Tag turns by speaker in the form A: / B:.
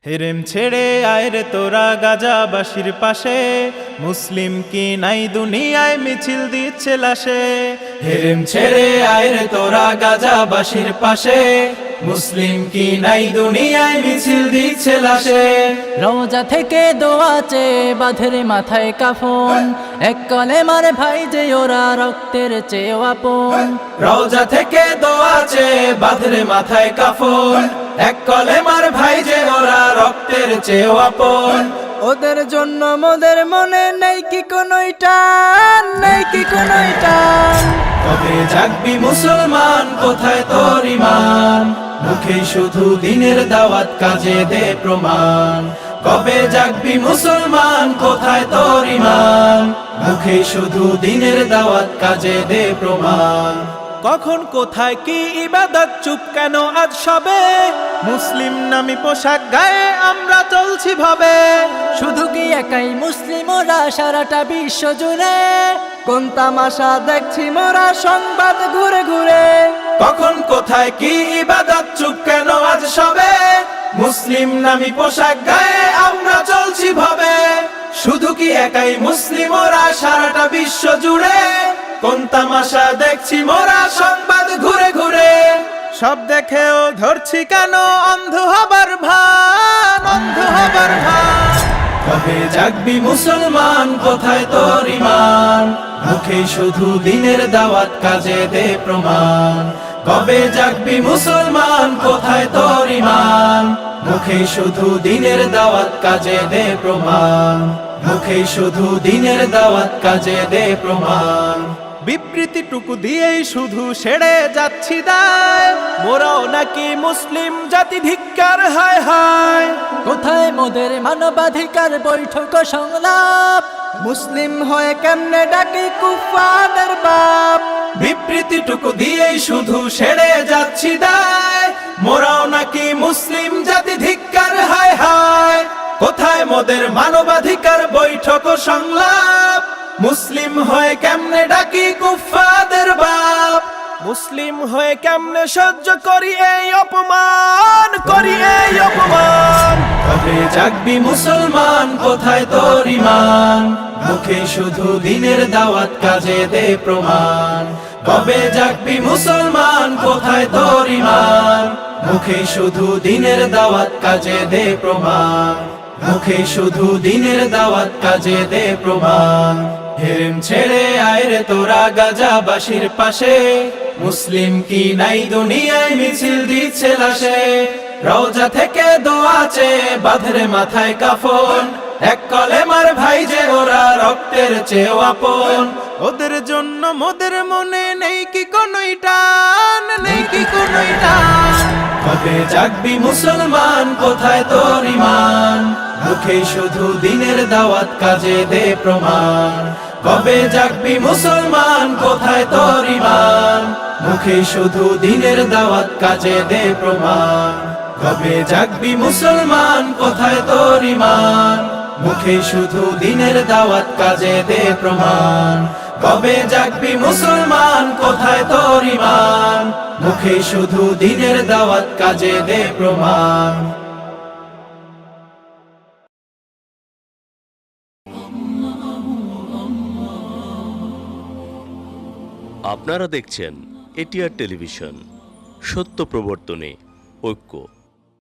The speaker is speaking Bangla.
A: হেরেম ছেড়ে আয় রে তোরা গাজাবাসীর পাশে, মুসলিম কি নাই দুনিয়ায় মিছিল দিচ্ছে লাশে। হেরেম ছেড়ে আয় রে তোরা গাজাবাসীর পাশে, মুসলিম কি নাই দুনিয়ায় মিছিল দিচ্ছে লাশে।
B: রোজা থেকে দোয়া চেয়ে বাঁধরে মাথায় কাফন, এক কলেমার ভাই যে ওরা রক্তের চেয়েও আপন।
A: রোজা থেকে দোয়া চেয়ে বাঁধরে মাথায় কাফন, এক কলেমার ভাই যে ওরা রক্তের চেয়েও আপন।
B: ওদের জন্য মোদের মনে নেই কি কোনো টান, নেই কি কোনো টান।
A: কবে জাগবি মুসলমান, কোথায় তোর ঈমান? মুখে শুধু দিনের দাওয়াত, কাজে দে প্রমাণ। কবে জাগবি মুসলমান, কোথায় তোর ঈমান? মুখে শুধু দিনের দাওয়াত, কাজে দে প্রমাণ। কখন কোথায় কি ইবাদত, চুপ কেন আজ সবে? মুসলিম নামি পোশাক গায়ে আমরা চলছি ভাবে।
B: শুধু কি একাই মুসলিম ওরা সারাটা বিশ্ব জুড়ে? কোন তামাশা দেখছি মোরা সংবাদ ঘুরে ঘুরে।
A: কখন কোথায় কি ইবাদত, চুপ কেন আজ সবে? মুসলিম নামি পোশাক গায়ে আমরা চলছি ভাবে। শুধু কি একাই মুসলিম ওরা সারাটা বিশ্ব জুড়ে? কোন তামাশা দেখছি মোরা সংবাদ ঘুরে ঘুরে। সব দেখেও ধরছি কেন অন্ধ হবার ভান, অন্ধ হবার ভান। কবে জাগবি মুসলমান, কোথায় তোর ঈমান? মুখে শুধু দিনের দাওয়াত, কাজে দে প্রমাণ। কবে জাগবি মুসলমান, কোথায় তোর ঈমান? মুখে শুধু দিনের দাওয়াত, কাজে দে প্রমাণ। মুখে শুধু দিনের দাওয়াত, কাজে দে প্রমাণ। বিবৃতিটুকু দিয়েই শুধু সেরে যাচ্ছি দায়, মোরাও নাকি মুসলিম জাতি, ধিক্কার হায় হায়।
B: কোথায় মোদের মানবাধিকার বৈঠক সংলাপ? মুসলিম হয়ে কেমনে ডাকি কুফফারদের বাপ?
A: বিবৃতিটুকু দিয়েই শুধু সেরে যাচ্ছি দায়, মোরাও নাকি মুসলিম জাতি, ধিক্কার হায় হায়। কোথায় মোদের মানবাধিকার বৈঠক সংলাপ? মুসলিম হয়ে কেমনে ডাকি কুফফারদের বাপ? মুসলিম হয়ে কেমনে সহ্য করি এই অপমান, করি এই অপমান। কবে জাগবি মুসলমান, কোথায় তোর ঈমান? মুখে শুধু দিনের দাওয়াত, কাজে দে প্রমাণ। কবে জাগবি মুসলমান, কোথায় তোর ঈমান? মুখে শুধু দিনের দাওয়াত, কাজে দে প্রমাণ। মুখে শুধু দিনের দাওয়াত, কাজে দে প্রমাণ। হেরেম ছেড়ে আয় রে তোরা গাজাবাসীর পাশে, মুসলিম কি নাই দুনিয়ায় মিছিল দিচ্ছে লাশে। রওজা থেকে দোয়া চেয়ে বাঁধরে মাথায় কাফন, এক কলেমার ভাই যে ওরা রক্তের চেয়েও আপন। ওদের জন্য মোদের মনে নেই কি কোনো টান, নেই কি কোনো টান। কবে জাগবি মুসলমান, কোথায় তোর ঈমান? মুখে শুধু দিনের দাওয়াত, কাজে দে প্রমাণ। কবে জাগবি মুসলমান, কোথায় তোর ঈমান? মুখে শুধু দিনের দাওয়াত, কাজে দে প্রমাণ। কবে জাগবি মুসলমান, কোথায় তোর ঈমান? মুখে শুধু দিনের দাওয়াত, কাজে দে প্রমাণ। কবে জাগবি মুসলমান, কোথায় তোর ঈমান? মুখে শুধু দিনের দাওয়াত, কাজে দে প্রমাণ।
C: আপনারা দেখছেন এটিআর টেলিভিশন, সত্য প্রবর্তনে ঐক্য।